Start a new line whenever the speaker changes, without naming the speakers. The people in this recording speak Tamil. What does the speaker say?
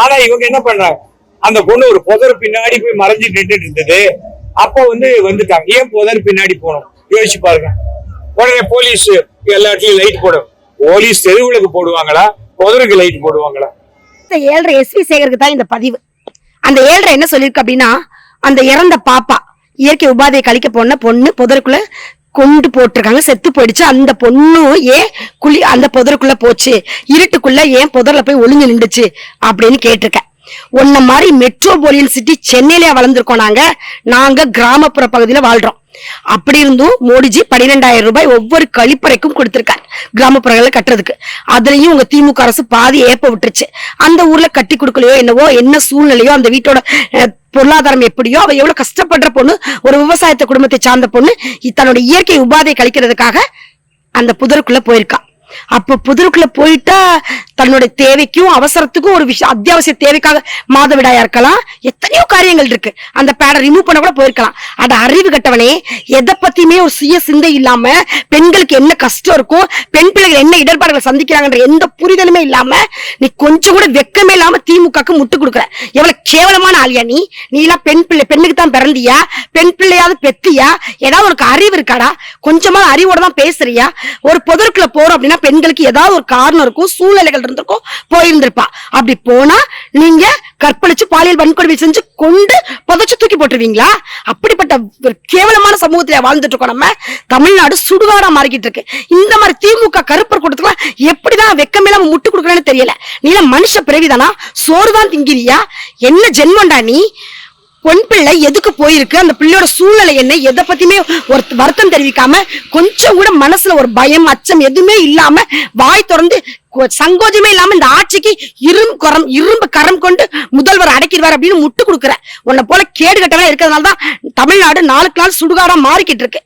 ஆனா இவங்க என்ன பண்றாங்க, அந்த பொண்ணு ஒரு புதர் பின்னாடி போய் மறைஞ்சு நின்றுட்டு இருந்தது. அப்போ வந்துட்டாங்க. ஏன் புதர் பின்னாடி போகணும் யோசிச்சு பாருங்க. உடனே போலீஸ் எல்லா இடத்துலயும் லைட் போடும். போலீஸ் தெருவுகளுக்கு போடுவாங்களா, புதருக்கு லைட் போடுவாங்களா?
7:30 எஸ்வி சேகருக்கு தான் இந்த பதிவு. அந்த 7:30 என்ன சொல்லிருக்கு அப்படின்னா, அந்த இறந்த பாப்பா இயற்கை உபாதையை கழிக்க போன பொண்ணு புதருக்குள்ள கொண்டு போட்டிருக்காங்க, செத்து போயிடுச்சு. அந்த பொண்ணு ஏன் அந்த புதருக்குள்ள போச்சு, இருட்டுக்குள்ள ஏன் புதர்ல போய் ஒளிஞ்சு நின்றுச்சு அப்படின்னு கேட்டிருக்கேன். உன்ன மாதிரி மெட்ரோபாலியன் சிட்டி சென்னையில வளர்ந்துருக்கோம். நாங்க கிராமப்புற பகுதியில வாழ்றோம். அப்படி இருந்தும் மோடிஜி 12,000 ரூபாய் ஒவ்வொரு கழிப்பறைக்கும் கொடுத்திருக்காரு கிராமப்புறங்களை கட்டுறதுக்கு. அதுலயும் உங்க திமுக அரசு பாதி ஏப்ப விட்டுருச்சு. அந்த ஊர்ல கட்டி கொடுக்கலையோ என்னவோ, என்ன சூழ்நிலையோ, அந்த வீட்டோட பொருளாதாரம் எப்படியோ, அவ எவ்வளவு கஷ்டப்படுற பொண்ணு, ஒரு விவசாயத்தை குடும்பத்தை சார்ந்த பொண்ணு, தன்னோட இயற்கை உபாதையை கழிக்கிறதுக்காக அந்த புதருக்குள்ள போயிருக்கா. அப்ப புதருக்குள்ள போயிட்டா தன்னோட தேவைக்கும் அவசரத்துக்கும் ஒரு விஷயம், அத்தியாவசிய தேவைக்காக மாதவிடாயா இருக்கலாம், எத்தனையோ காரியங்கள் இருக்கு. அந்த பேடை ரிமூவ் பண்ண கூட போயிருக்கலாம். அட அறிவு கட்டவனே, எதை பத்தியுமே ஒரு சுய சிந்தை இல்லாம, பெண்களுக்கு என்ன கஷ்டம் இருக்கும், பெண் பிள்ளைகள் என்ன இடர்பாடுகளை சந்திக்கிறாங்கன்ற எந்த புரிதலுமே இல்லாம, நீ கொஞ்சம் கூட வெக்கமே இல்லாம திமுகக்கு முட்டு கொடுக்குற. எவ்வளவு கேவலமான ஆளியா நீ எல்லாம் பெண் பிள்ளை, பெண்ணுக்கு தான் பிறந்தியா, பெண் பிள்ளையாவது பெத்தியா, ஏதாவது உனக்கு அறிவு இருக்காடா? கொஞ்சமா அறிவோட தான் பேசுறியா? ஒரு புதருக்குள்ள போறோம் அப்படின்னா பெண்களுக்கு ஏதாவது ஒரு காரணம் இருக்கும், சூழ்நிலைகள் இருந்திருக்கும், போயிருந்திருப்பா. அப்படி போனா நீங்க கற்பழிச்சு பாலியல் வன்கொடுமை செஞ்சு கொண்டு புதைச்சு தூக்கி போட்டுருவீங்களா? அப்படிப்பட்ட ஒரு கேவலமான சமூகத்தில வாழ்ந்துட்டு இருக்கோம். நம்ம தமிழ்நாடு சுடுகாடா மாறிக்கிட்டு இருக்கு. இந்த மாதிரி திமுக கருப்பர் கூட்டத்துக்கு எப்படிதான் வெக்கமேல முட்டு கொடுக்கறேன்னு தெரியல. நீ மனுஷ பிறவிதானா? சோறுதான் திங்கிறியா? என்ன ஜென்மண்டா நீ? பொன் பிள்ளை எதுக்கு போயிருக்கு, அந்த பிள்ளையோட சூழ்நிலை என்ன, எதை பத்தியுமே ஒரு வருத்தம் தெரிவிக்காம, கொஞ்சம் கூட மனசுல ஒரு பயம் அச்சம் எதுவுமே இல்லாம, வாய் திறந்து சங்கோஜமே இல்லாம இந்த ஆட்சிக்கு இரும்பு கரம் கொண்டு முதல்வர் அடைக்கிறார் அப்படின்னு முட்டு கொடுக்குற. உன்னை போல கேடு கட்டவா இருக்கிறதுனாலதான் தமிழ்நாடு நாளுக்கு நாள் சுடுகாடா மாறிக்கிட்டு இருக்கு.